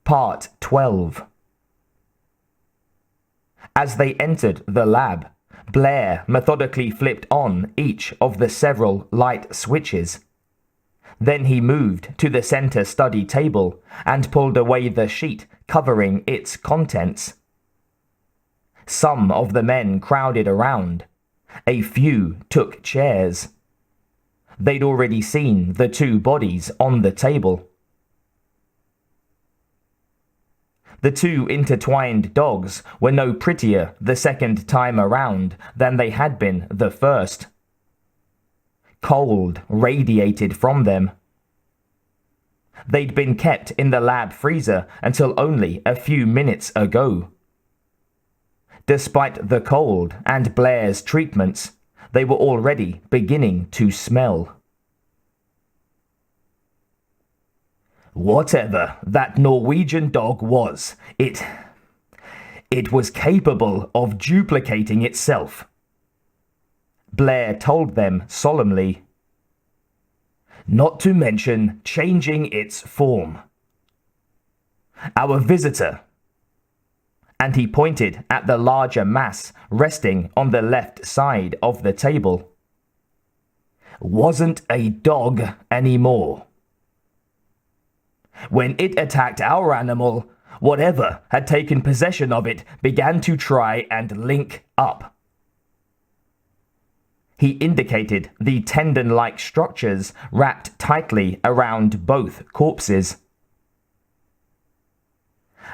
Part 12. As they entered the lab, Blair methodically flipped on each of the several light switches. Then he moved to the center study table and pulled away the sheet covering its contents. Some of the men crowded around. A few took chairs. They'd already seen the two bodies on the table. The two intertwined dogs were no prettier the second time around than they had been the first. Cold radiated from them. They'd been kept in the lab freezer until only a few minutes ago. Despite the cold and Blair's treatments, they were already beginning to smell. Whatever that Norwegian dog was, it was capable of duplicating itself. Blair told them solemnly. Not to mention changing its form. Our visitor, and he pointed at the larger mass resting on the left side of the table, wasn't a dog anymore. When it attacked our animal, whatever had taken possession of it began to try and link up. He indicated the tendon-like structures wrapped tightly around both corpses.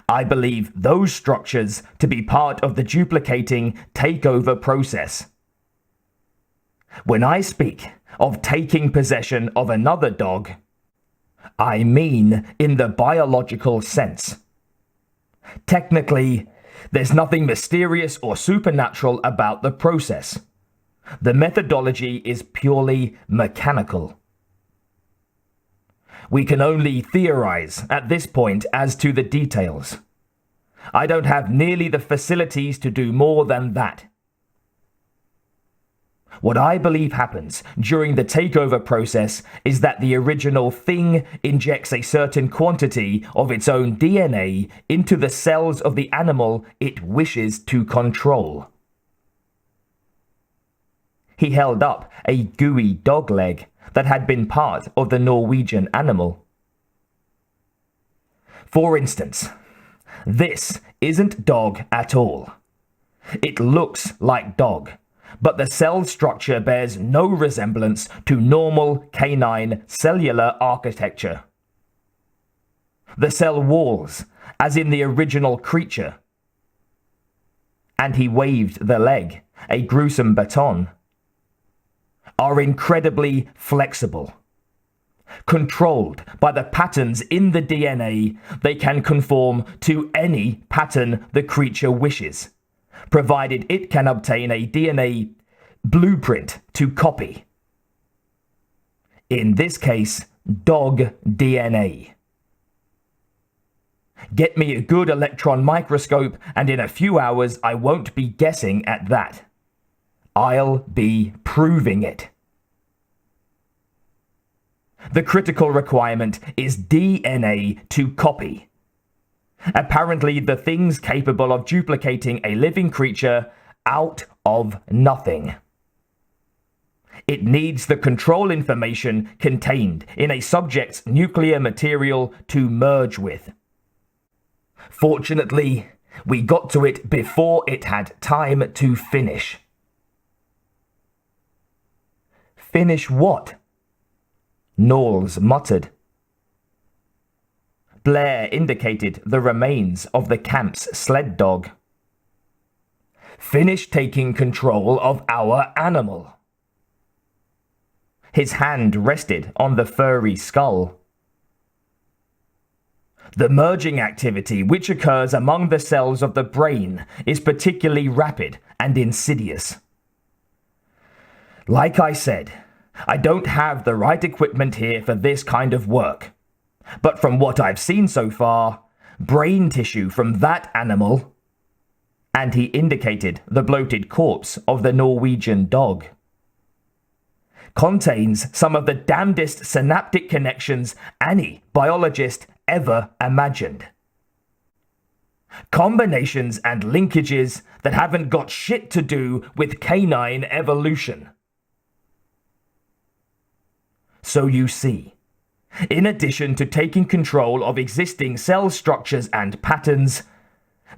I believe those structures to be part of the duplicating takeover process. When I speak of taking possession of another dog, I mean in the biological sense. Technically, there's nothing mysterious or supernatural about the process. The methodology is purely mechanical. We can only theorize at this point as to the details. I don't have nearly the facilities to do more than that. What I believe happens during the takeover process is that the original thing injects a certain quantity of its own DNA into the cells of the animal it wishes to control. He held up a gooey dog leg that had been part of the Norwegian animal. For instance, this isn't dog at all. It looks like dog, but the cell structure bears no resemblance to normal canine cellular architecture. The cell walls, as in the original creature, and he waved the leg, a gruesome baton, are incredibly flexible. Controlled by the patterns in the DNA, they can conform to any pattern the creature wishes, provided it can obtain a DNA blueprint to copy. In this case, dog DNA. Get me a good electron microscope, and in a few hours I won't be guessing at that. I'll be proving it. The critical requirement is DNA to copy. Apparently, the thing's capable of duplicating a living creature out of nothing. It needs the control information contained in a subject's nuclear material to merge with. Fortunately, we got to it before it had time to finish. Finish what? Knowles muttered. Blair indicated the remains of the camp's sled dog. Finish taking control of our animal. His hand rested on the furry skull. The merging activity which occurs among the cells of the brain is particularly rapid and insidious. Like I said, I don't have the right equipment here for this kind of work. But from what I've seen so far, brain tissue from that animal, and he indicated the bloated corpse of the Norwegian dog, contains some of the damnedest synaptic connections any biologist ever imagined. Combinations and linkages that haven't got shit to do with canine evolution. So you see, in addition to taking control of existing cell structures and patterns,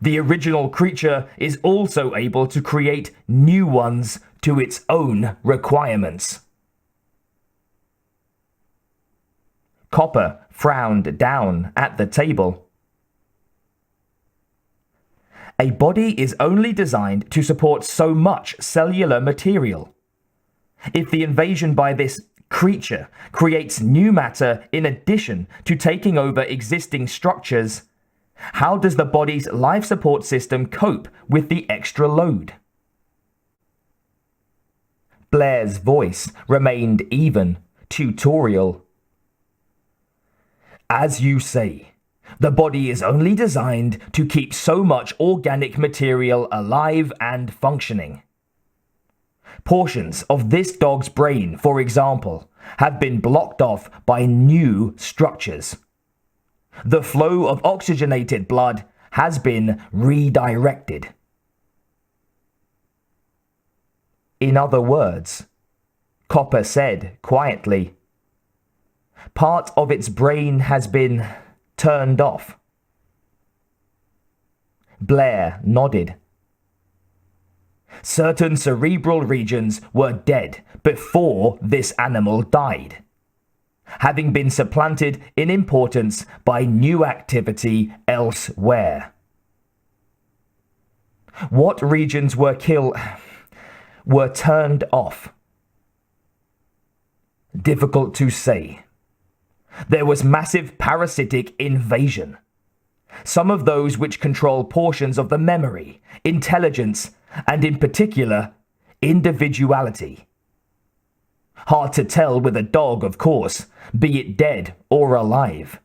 the original creature is also able to create new ones to its own requirements. Copper frowned down at the table. A body is only designed to support so much cellular material. If the invasion by this creature creates new matter in addition to taking over existing structures, how does the body's life support system cope with the extra load? Blair's voice remained even, tutorial. As you say, the body is only designed to keep so much organic material alive and functioning. Portions of this dog's brain, for example, have been blocked off by new structures. The flow of oxygenated blood has been redirected. In other words, Copper said quietly, part of its brain has been turned off. Blair nodded. Certain cerebral regions were dead before this animal died, having been supplanted in importance by new activity elsewhere. What regions were turned off? Difficult to say. There was massive parasitic invasion. Some of those which control portions of the memory, intelligence, and in particular, individuality. Hard to tell with a dog, of course, be it dead or alive.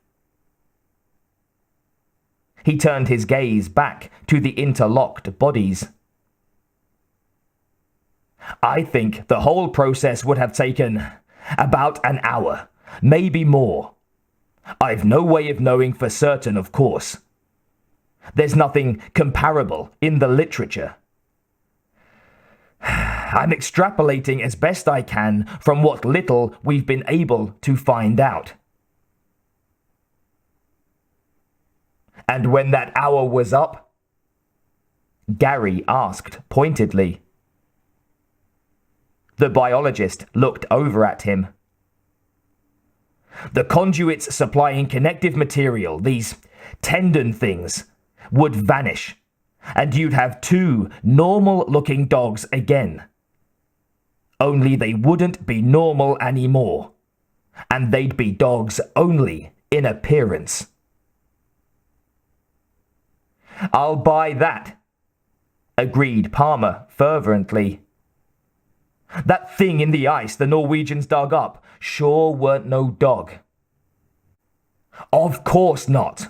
He turned his gaze back to the interlocked bodies. I think the whole process would have taken about an hour, maybe more. I've no way of knowing for certain, of course. There's nothing comparable in the literature. I'm extrapolating as best I can from what little we've been able to find out. And when that hour was up? Gary asked pointedly. The biologist looked over at him. The conduits supplying connective material, these tendon things, would vanish, and you'd have two normal-looking dogs again. Only they wouldn't be normal anymore, and they'd be dogs only in appearance. I'll buy that, agreed Palmer fervently. That thing in the ice the Norwegians dug up sure weren't no dog. Of course not.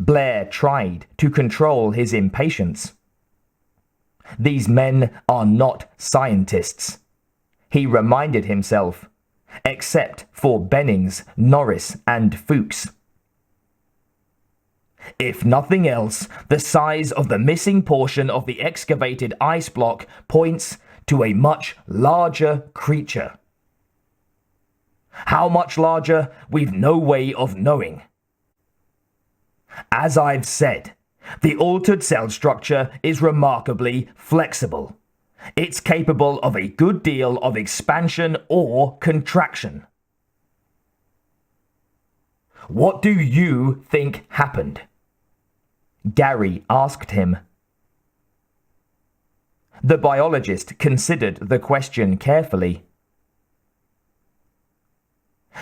Blair tried to control his impatience. These men are not scientists, he reminded himself, except for Bennings, Norris, and Fuchs. If nothing else, the size of the missing portion of the excavated ice block points to a much larger creature. How much larger, we've no way of knowing. As I've said, the altered cell structure is remarkably flexible. It's capable of a good deal of expansion or contraction. What do you think happened? Gary asked him. The biologist considered the question carefully.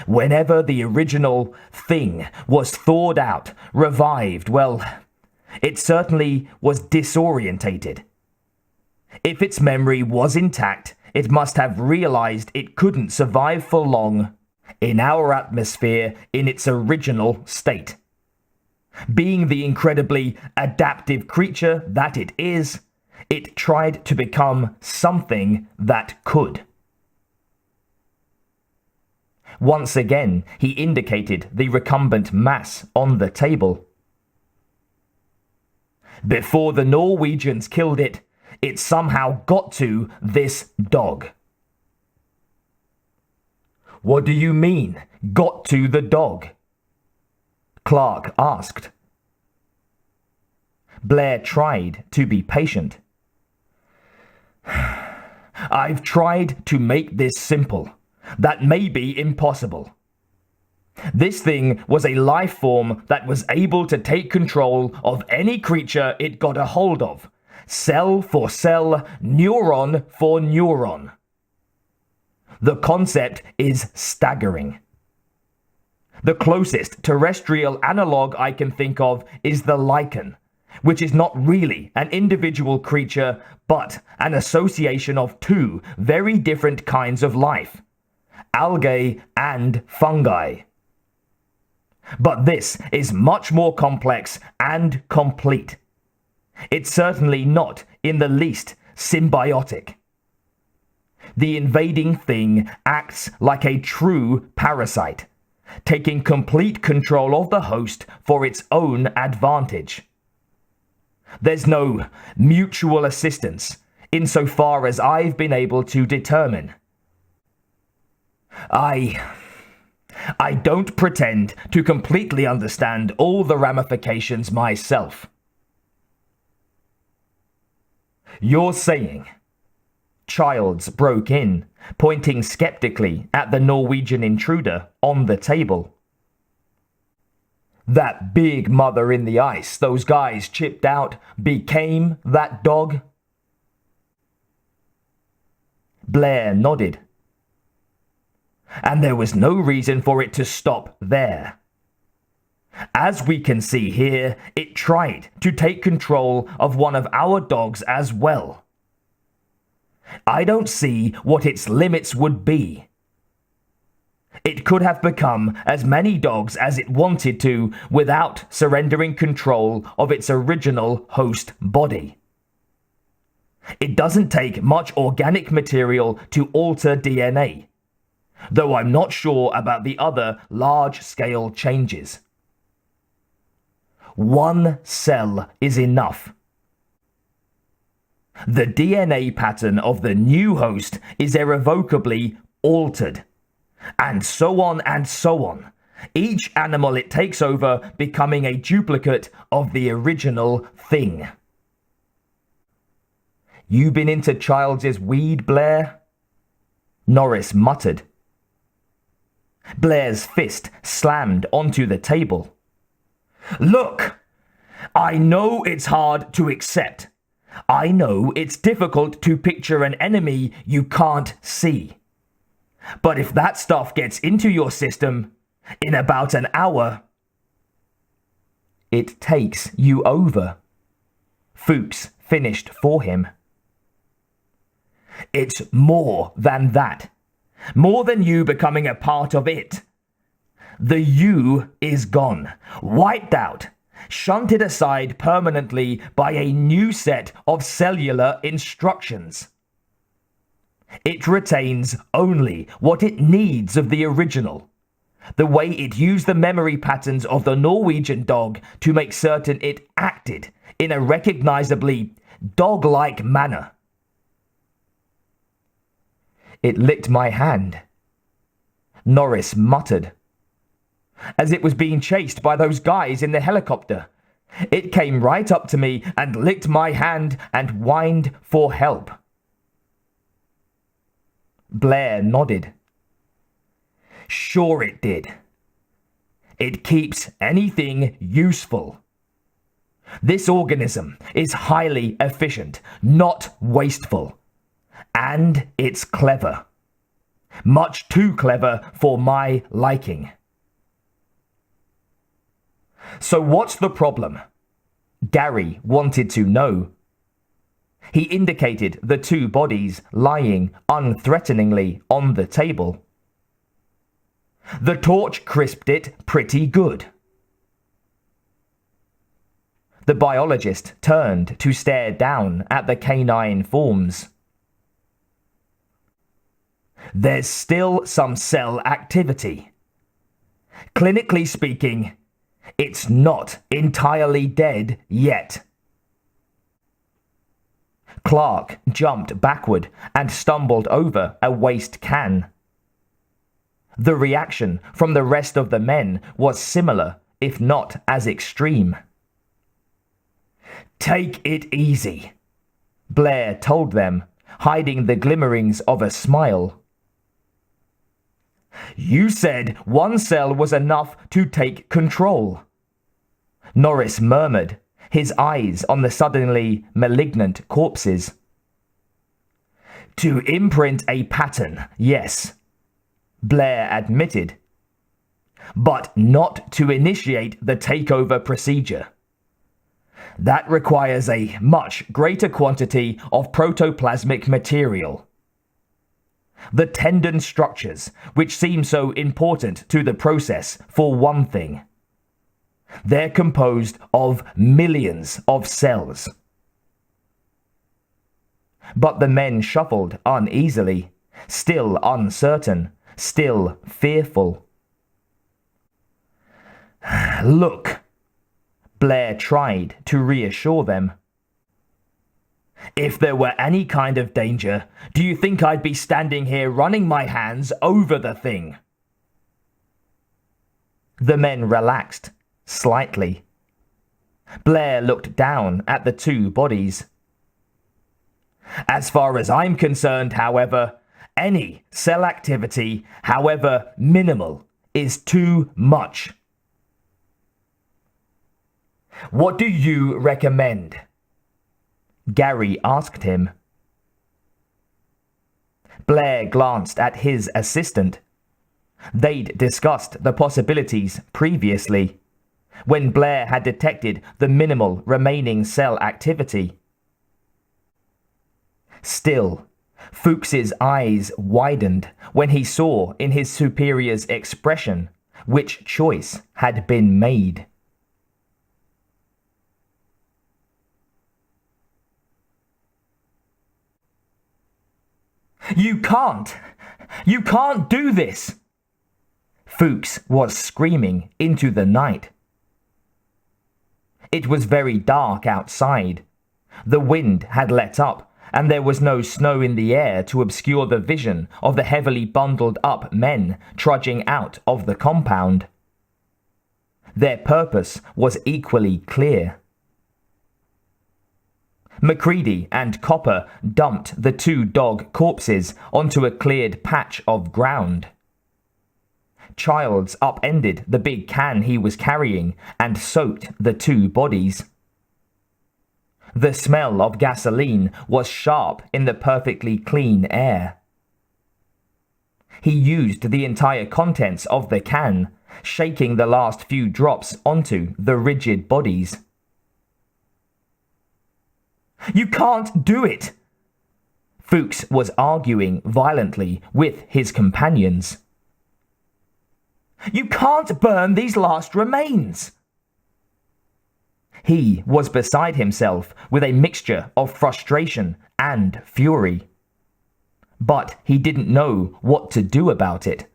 Whenever the original thing was thawed out, revived, well, it certainly was disorientated. If its memory was intact, it must have realized it couldn't survive for long in our atmosphere in its original state. Being the incredibly adaptive creature that it is, it tried to become something that could. Once again, he indicated the recumbent mass on the table. Before the Norwegians killed it, it somehow got to this dog. What do you mean, got to the dog? Clark asked. Blair tried to be patient. I've tried to make this simple. That may be impossible. This thing was a life form that was able to take control of any creature it got a hold of. Cell for cell, neuron for neuron. The concept is staggering. The closest terrestrial analog I can think of is the lichen, which is not really an individual creature, but an association of two very different kinds of life, algae and fungi. But this is much more complex and complete. It's certainly not in the least symbiotic. The invading thing acts like a true parasite, taking complete control of the host for its own advantage. There's no mutual assistance, insofar as I've been able to determine. I don't pretend to completely understand all the ramifications myself. You're saying, Childs broke in, pointing skeptically at the Norwegian intruder on the table. That big mother in the ice those guys chipped out became that dog? Blair nodded. And there was no reason for it to stop there. As we can see here, it tried to take control of one of our dogs as well. I don't see what its limits would be. It could have become as many dogs as it wanted to without surrendering control of its original host body. It doesn't take much organic material to alter DNA, though I'm not sure about the other large-scale changes. One cell is enough. The DNA pattern of the new host is irrevocably altered. And so on and so on. Each animal it takes over becoming a duplicate of the original thing. You been into Childs' weed, Blair? Norris muttered. Blair's fist slammed onto the table. Look! I know it's hard to accept. I know it's difficult to picture an enemy you can't see. But if that stuff gets into your system, in about an hour, it takes you over. Fuchs finished for him. It's more than that. More than you becoming a part of it. The you is gone, wiped out, shunted aside permanently by a new set of cellular instructions. It retains only what it needs of the original. The way it used the memory patterns of the Norwegian dog to make certain it acted in a recognizably dog-like manner. It licked my hand, Norris muttered. As it was being chased by those guys in the helicopter. It came right up to me and licked my hand and whined for help. Blair nodded. Sure it did. It keeps anything useful. This organism is highly efficient, not wasteful. And it's clever. Much too clever for my liking. So what's the problem? Gary wanted to know. He indicated the two bodies lying unthreateningly on the table. The torch crisped it pretty good. The biologist turned to stare down at the canine forms. There's still some cell activity. Clinically speaking, it's not entirely dead yet. Clark jumped backward and stumbled over a waste can. The reaction from the rest of the men was similar, if not as extreme. "Take it easy," Blair told them, hiding the glimmerings of a smile. "You said one cell was enough to take control," Norris murmured, his eyes on the suddenly malignant corpses. "To imprint a pattern, yes," Blair admitted, "but not to initiate the takeover procedure. That requires a much greater quantity of protoplasmic material. The tendon structures, which seem so important to the process, for one thing. They're composed of millions of cells." But the men shuffled uneasily, still uncertain, still fearful. "Look," Blair tried to reassure them. "If there were any kind of danger, do you think I'd be standing here running my hands over the thing?" The men relaxed, slightly. Blair looked down at the two bodies. "As far as I'm concerned, however, any cell activity, however minimal, is too much." "What do you recommend?" Gary asked him. Blair glanced at his assistant. They'd discussed the possibilities previously, when Blair had detected the minimal remaining cell activity. Still, Fuchs's eyes widened when he saw in his superior's expression which choice had been made. You can't do this!" Fuchs was screaming into the night. It was very dark outside. The wind had let up, and there was no snow in the air to obscure the vision of the heavily bundled up men trudging out of the compound. Their purpose was equally clear. MacReady and Copper dumped the two dog corpses onto a cleared patch of ground. Childs upended the big can he was carrying and soaked the two bodies. The smell of gasoline was sharp in the perfectly clean air. He used the entire contents of the can, shaking the last few drops onto the rigid bodies. "You can't do it!" Fuchs was arguing violently with his companions. "You can't burn these last remains!" He was beside himself with a mixture of frustration and fury. But he didn't know what to do about it.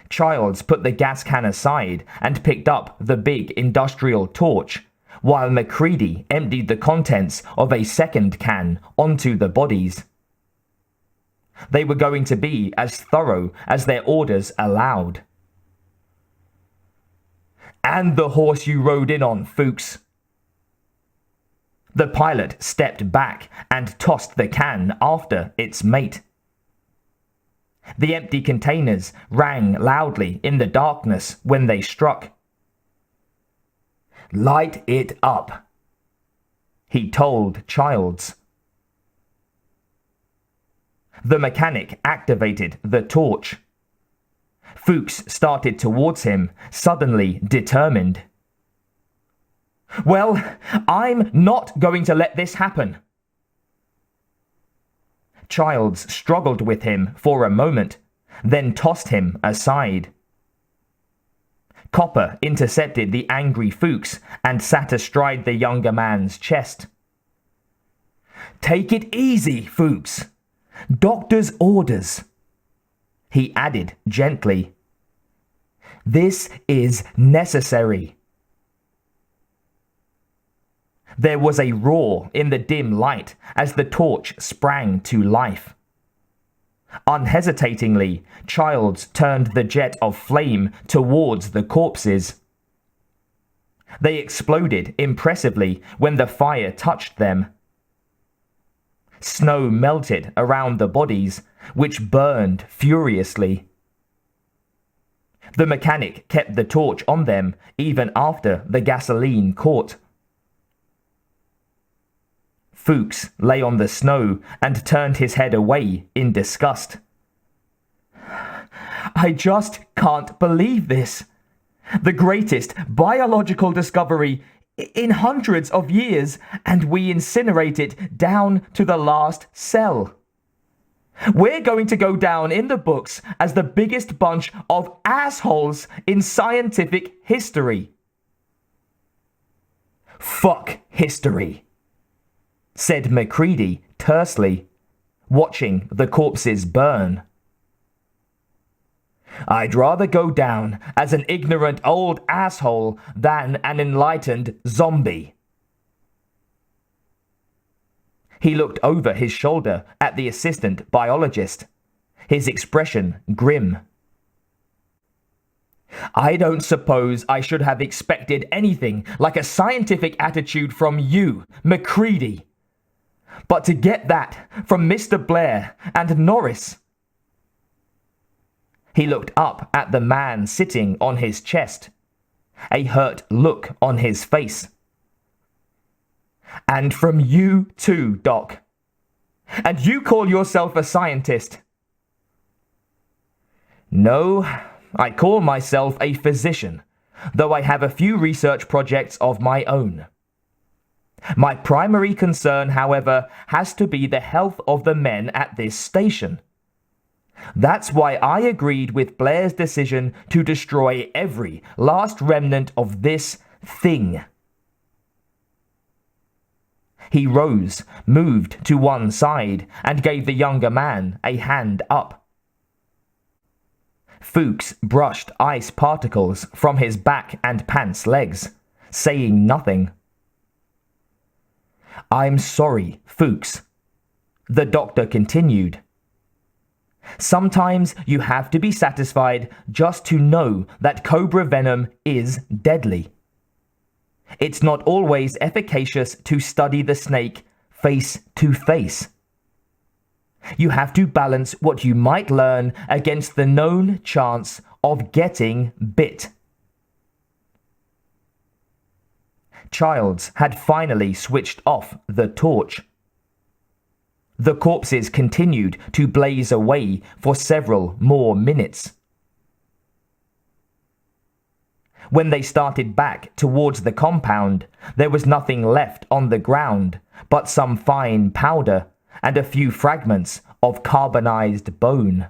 Childs put the gas can aside and picked up the big industrial torch, while MacReady emptied the contents of a second can onto the bodies. They were going to be as thorough as their orders allowed. "And the horse you rode in on, Fuchs." The pilot stepped back and tossed the can after its mate. The empty containers rang loudly in the darkness when they struck. "Light it up," he told Childs. The mechanic activated the torch. Fuchs started towards him, suddenly determined. "Well, I'm not going to let this happen." Childs struggled with him for a moment, then tossed him aside. Copper intercepted the angry Fuchs and sat astride the younger man's chest. "Take it easy, Fuchs. Doctor's orders," he added gently. "This is necessary." There was a roar in the dim light as the torch sprang to life. Unhesitatingly, Childs turned the jet of flame towards the corpses. They exploded impressively when the fire touched them. Snow melted around the bodies, which burned furiously. The mechanic kept the torch on them even after the gasoline caught. Fuchs lay on the snow and turned his head away in disgust. I just can't believe this. The greatest biological discovery in hundreds of years, and we incinerate it down to the last cell. We're going to go down in the books as the biggest bunch of assholes in scientific history. Fuck history, said Macready tersely, watching the corpses burn. I'd rather go down as an ignorant old asshole than an enlightened zombie. He looked over his shoulder at the assistant biologist, his expression grim. I don't suppose I should have expected anything like a scientific attitude from you, Macready. But to get that from Mr. Blair and Norris. He looked up at the man sitting on his chest, a hurt look on his face. And from you too, Doc. And you call yourself a scientist? No, I call myself a physician, though I have a few research projects of my own. My primary concern, however, has to be the health of the men at this station. That's why I agreed with Blair's decision to destroy every last remnant of this thing. He rose, moved to one side, and gave the younger man a hand up. Fuchs brushed ice particles from his back and pants legs, saying nothing. I'm sorry, Fuchs, the doctor continued. Sometimes you have to be satisfied just to know that cobra venom is deadly. It's not always efficacious to study the snake face to face. You have to balance what you might learn against the known chance of getting bit. Childs had finally switched off the torch. The corpses continued to blaze away for several more minutes. When they started back towards the compound, there was nothing left on the ground but some fine powder and a few fragments of carbonized bone.